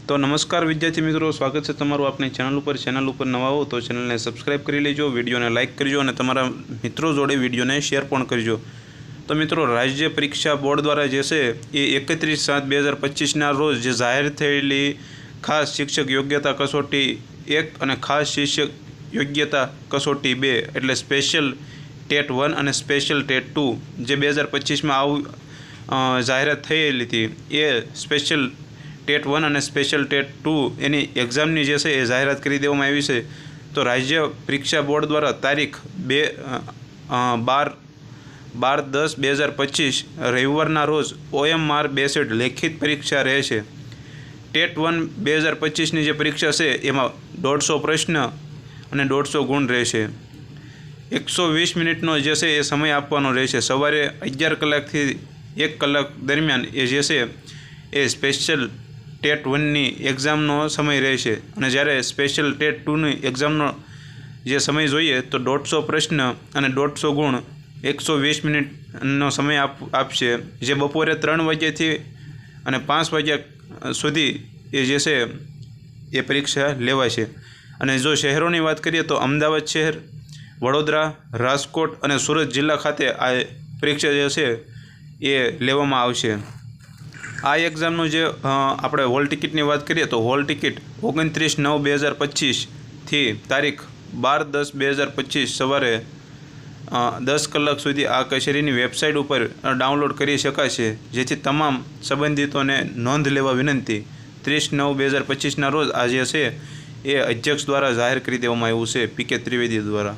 तो नमस्कार विद्यार्थी मित्रों, स्वागत है तमारू अपनी चैनल पर नवा हो तो चैनल ने सब्सक्राइब कर लीजो, वीडियो ने लाइक करजो और तमारा मित्रों जोड़े वीडियो ने शेयर पण करजो। तो मित्रों, राज्य परीक्षा बोर्ड द्वारा जैसे ये 31/7/2025 रोज जे जाहिर थयेली खास शिक्षक योग्यता कसोटी 1 और खास शिक्षक योग्यता कसोटी 2 एटले स्पेशल टेट 1 और स्पेशल टेट 2 जे 2025 में जाहिरात थयेली थी, ये स्पेशल टेट 1 और स्पेशल टेट 2 एनी एक्जामनी जे छे जाहिरात करी देवामां आवी छे। तो राज्य परीक्षा बोर्ड द्वारा तारीख 12/10/2025 रविवारना रोज OMR 62 लेखित परीक्षा रहेशे। टेट 1 2025 ની જે પરીક્ષા છે એમાં 150 પ્રશ્ન અને 150 ગુણ રહેશે। 120 મિનિટનો જે છે એ સમય આપવાનો રહેશે। સવારે 11 કલાકથી 1 કલાક દરમિયાન એ જે છે એ સ્પેશિયલ ટેટ 1ની એક્ઝામનો સમય રહેશે અને જ્યારે સ્પેશિયલ ટેટ 2ની એક્ઝામનો જે સમય જોઈએ તો 150 પ્રશ્ન અને 150 ગુણ 120 મિનિટનો સમય આપશે, જે બપોરે 3 વાગ્યાથી અને 5 વાગ્યા સુધી એ જે છે એ પરીક્ષા લેવાશે। અને જો શહેરોની વાત કરીએ તો અમદાવાદ શહેર, વડોદરા, રાજકોટ અને સુરત જિલ્લા ખાતે આ પરીક્ષા જે છે એ લેવામાં આવશે। આ એક્ઝામનું જે આપણે હોલ ટિકિટની વાત કરીએ તો હોલ ટિકિટ 29/9/2025 થી તારીખ 12/10/2025 સવારે 10 કલાક સુધી આ કચેરીની વેબસાઇટ ઉપર ડાઉનલોડ કરી શકાશે, જેથી તમામ સંબંધિતોને નોંધ લેવા વિનંતી। 30/9/2025 રોજ આ જે છે એ અધ્યક્ષ દ્વારા જાહેર કરી દેવામાં આવ્યું છે, PK ત્રિવેદી દ્વારા।